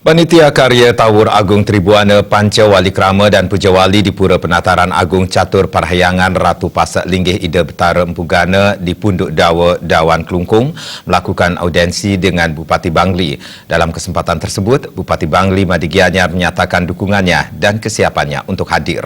Panitia Karya Tawur Agung Tribuana Panca Wali Krama dan Pujawali di Pura Penataran Agung Catur Parahyangan Ratu Pasak Linggih Ida Betara Empu Gana di Punduk Dawa Dawan Kelungkung melakukan audiensi dengan Bupati Bangli. Dalam kesempatan tersebut, Bupati Bangli Madi Gianyar menyatakan dukungannya dan kesiapannya untuk hadir.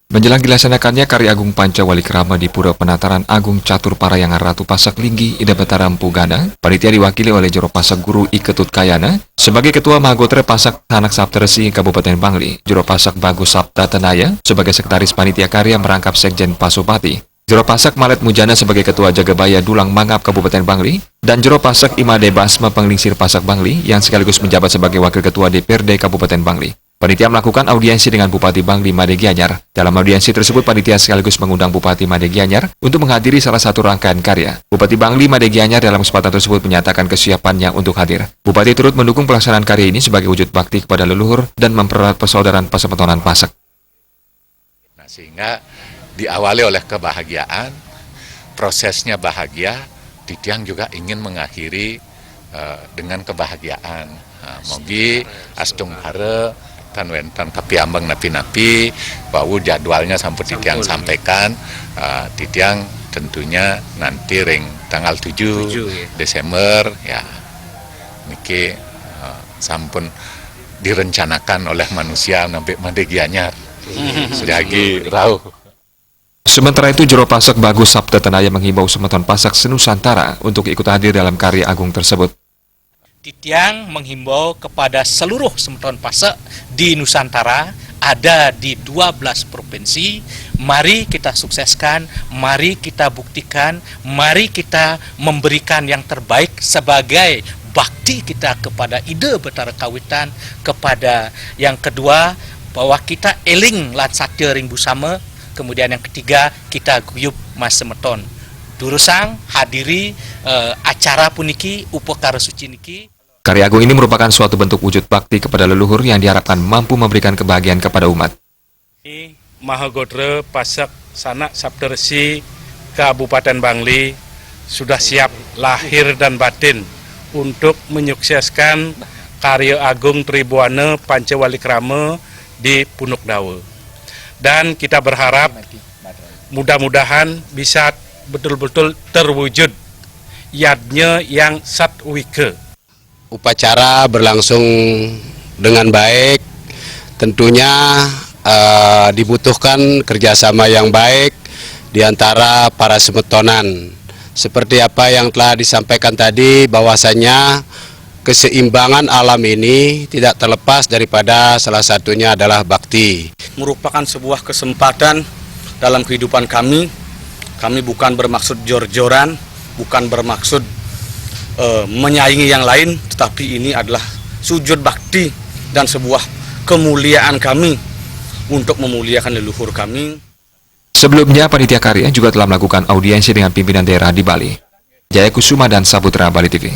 Menjelang dilaksanakannya Karya Agung Panca Wali Krama di Pura Penataran Agung Catur Parahyangan Ratu Pasak Linggih Ida Betara Empu Gana, panitia diwakili oleh Juru Pasak Guru I Ketut Kayana sebagai Ketua Mahagotre Pasak Tanak Saptersi Kabupaten Bangli, Juru Pasak Bagus Sabta Tenaya sebagai Sekretaris Panitia Karya merangkap Sekjen Pasupati, Juru Pasak Malet Mujana sebagai Ketua Jagabaya Dulang Mangap Kabupaten Bangli, dan Juru Pasak Imade Basma Penglingsir Pasak Bangli yang sekaligus menjabat sebagai Wakil Ketua DPRD Kabupaten Bangli. Panitia melakukan audiensi dengan Bupati Bangli Made Gianyar. Dalam audiensi tersebut, panitia sekaligus mengundang Bupati Made Gianyar untuk menghadiri salah satu rangkaian karya. Bupati Bangli Made Gianyar dalam kesempatan tersebut menyatakan kesiapannya untuk hadir. Bupati turut mendukung pelaksanaan karya ini sebagai wujud bakti kepada leluhur dan mempererat persaudaraan Pasemetonan Pasak. Nah, sehingga diawali oleh kebahagiaan, prosesnya bahagia, Titiang juga ingin mengakhiri dengan kebahagiaan. Mogi Astung Hare Tanwentan tapi ambang napi-napi bahwa jadwalnya sampai Titiang sampaikan, Titiang tentunya nanti ring tanggal 7 Desember ya niki sampun direncanakan oleh manusia sampai Made Gianyar sedagi rauh. Sementara itu, Juru Pasak Bagus Sabta Tenaya menghimbau Semeton Pasak senusantara untuk ikut hadir dalam karya agung tersebut. Titiang menghimbau kepada seluruh Semeton Pasak di Nusantara, ada di 12 provinsi, mari kita sukseskan, mari kita buktikan, mari kita memberikan yang terbaik sebagai bakti kita kepada Ida Betara Kawitan, kepada yang kedua bahwa kita eling lan satya ring busama, kemudian yang ketiga kita guyup Mas Semeton. Durusang hadiri acara puniki upakara suci niki. Karya agung ini merupakan suatu bentuk wujud bakti kepada leluhur yang diharapkan mampu memberikan kebahagiaan kepada umat. Mahagotre Pasak Sanak Saptersi Kabupaten Bangli sudah siap lahir dan batin untuk menyukseskan Karya Agung Tribuana Panca Wali Krama di Punduk Dawa. Dan kita berharap mudah-mudahan bisa betul-betul terwujud yadnya yang satwike. Upacara berlangsung dengan baik, tentunya dibutuhkan kerjasama yang baik di antara para semetonan. Seperti apa yang telah disampaikan tadi, bahwasanya keseimbangan alam ini tidak terlepas daripada salah satunya adalah bakti. Merupakan sebuah kesempatan dalam kehidupan kami. Kami bukan bermaksud jor-joran, bukan bermaksud menyaingi yang lain, tetapi ini adalah sujud bakti dan sebuah kemuliaan kami untuk memuliakan leluhur kami. Sebelumnya, panitia karya juga telah melakukan audiensi dengan pimpinan daerah di Bali. Jaya Kusuma dan Saputra Bali TV.